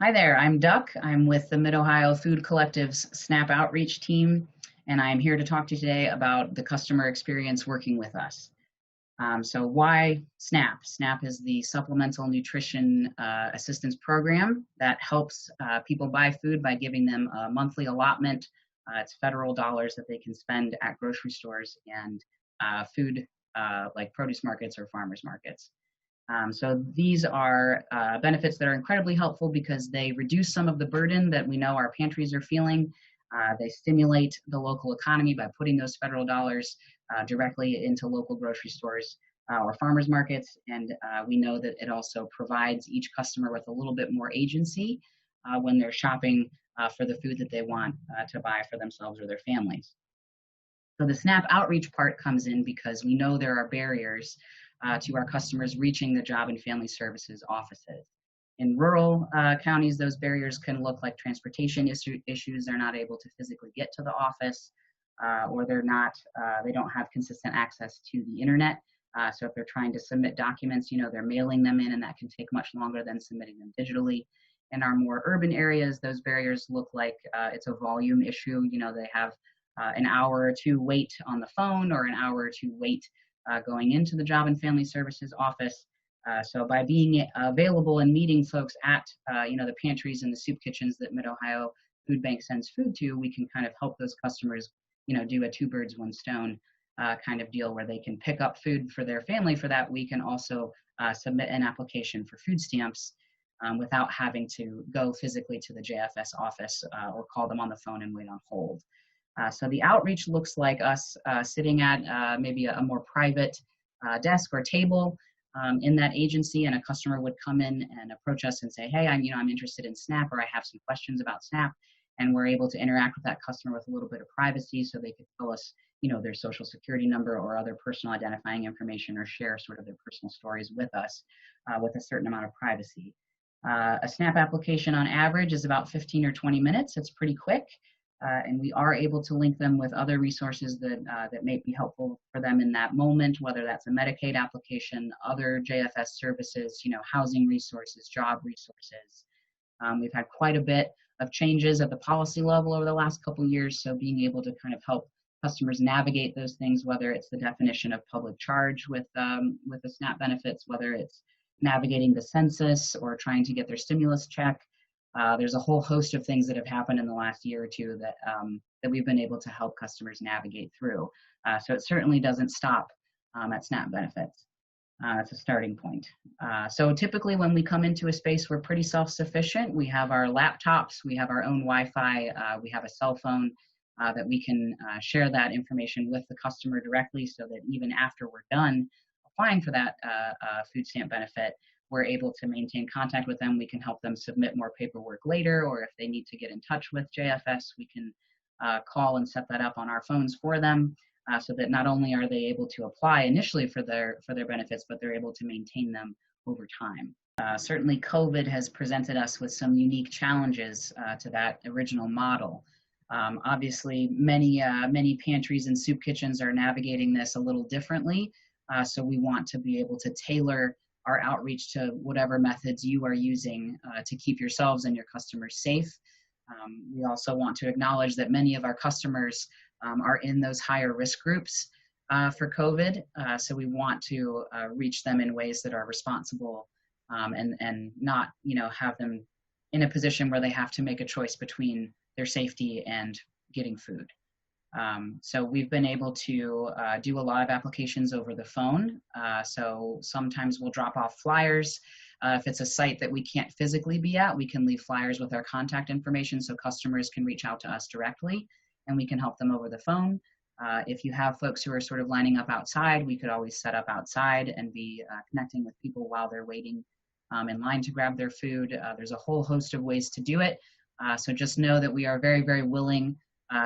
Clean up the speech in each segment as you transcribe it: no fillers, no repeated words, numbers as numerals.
Hi there, I'm Duck. I'm with the Mid-Ohio Food Collective's SNAP Outreach team, and I'm here to talk to you today about the customer experience working with us. So why SNAP? SNAP is the Supplemental Nutrition Assistance Program that helps people buy food by giving them a monthly allotment. It's federal dollars that they can spend at grocery stores and food like produce markets or farmers markets. So these are benefits that are incredibly helpful because they reduce some of the burden that we know our pantries are feeling. They stimulate the local economy by putting those federal dollars directly into local grocery stores or farmers markets. And we know that it also provides each customer with a little bit more agency when they're shopping for the food that they want to buy for themselves or their families. So the SNAP outreach part comes in because we know there are barriers to our customers reaching the Job and Family Services offices. In rural counties, those barriers can look like transportation issues. They're not able to physically get to the office, or they don't have consistent access to the internet. So if they're trying to submit documents, they're mailing them in, and that can take much longer than submitting them digitally. In our more urban areas, those barriers look like it's a volume issue. They have an hour or two wait on the phone or an hour or two wait going into the Job and Family Services office. So by being available and meeting folks at the pantries and the soup kitchens that Mid-Ohio Food Bank sends food to, we can kind of help those customers do a two birds, one stone kind of deal where they can pick up food for their family for that week and also submit an application for food stamps without having to go physically to the JFS office or call them on the phone and wait on hold. So the outreach looks like us sitting at maybe a more private desk or table in that agency, and a customer would come in and approach us and say, "Hey, I'm interested in SNAP, or I have some questions about SNAP," and we're able to interact with that customer with a little bit of privacy, so they could tell us, their social security number or other personal identifying information, or share sort of their personal stories with us with a certain amount of privacy. A SNAP application on average is about 15 or 20 minutes. It's pretty quick. And we are able to link them with other resources that may be helpful for them in that moment, whether that's a Medicaid application, other JFS services, housing resources, job resources. We've had quite a bit of changes at the policy level over the last couple of years, so being able to kind of help customers navigate those things, whether it's the definition of public charge with the SNAP benefits, whether it's navigating the census or trying to get their stimulus check. There's a whole host of things that have happened in the last year or two that we've been able to help customers navigate through. So it certainly doesn't stop at SNAP benefits. That's a starting point. So typically when we come into a space, we're pretty self-sufficient. We have our laptops, we have our own Wi-Fi, we have a cell phone that we can share that information with the customer directly, so that even after we're done applying for that food stamp benefit, we're able to maintain contact with them. We can help them submit more paperwork later, or if they need to get in touch with JFS, we can call and set that up on our phones for them, so that not only are they able to apply initially for their benefits, but they're able to maintain them over time. Certainly COVID has presented us with some unique challenges to that original model. Obviously, many pantries and soup kitchens are navigating this a little differently, so we want to be able to tailor our outreach to whatever methods you are using to keep yourselves and your customers safe. We also want to acknowledge that many of our customers are in those higher risk groups for COVID, so we want to reach them in ways that are responsible and not have them in a position where they have to make a choice between their safety and getting food. So we've been able to do a lot of applications over the phone. So sometimes we'll drop off flyers. If it's a site that we can't physically be at, we can leave flyers with our contact information so customers can reach out to us directly and we can help them over the phone. If you have folks who are sort of lining up outside, we could always set up outside and be connecting with people while they're waiting in line to grab their food. There's a whole host of ways to do it. So just know that we are very, very willing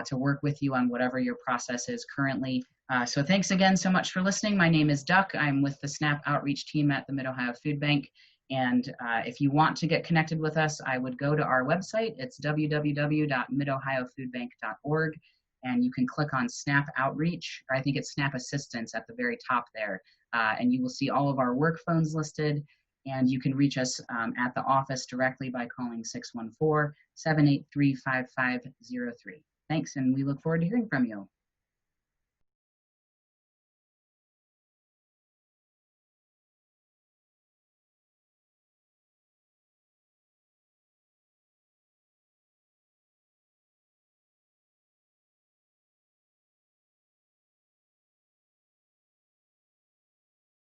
to work with you on whatever your process is currently. So thanks again so much for listening. My name is Duck. I'm with the SNAP outreach team at the Mid-Ohio Food Bank. And if you want to get connected with us, I would go to our website. It's www.midohiofoodbank.org. And you can click on SNAP outreach, or I think it's SNAP assistance at the very top there. And you will see all of our work phones listed. And you can reach us at the office directly by calling 614-783-5503. Thanks, and we look forward to hearing from you.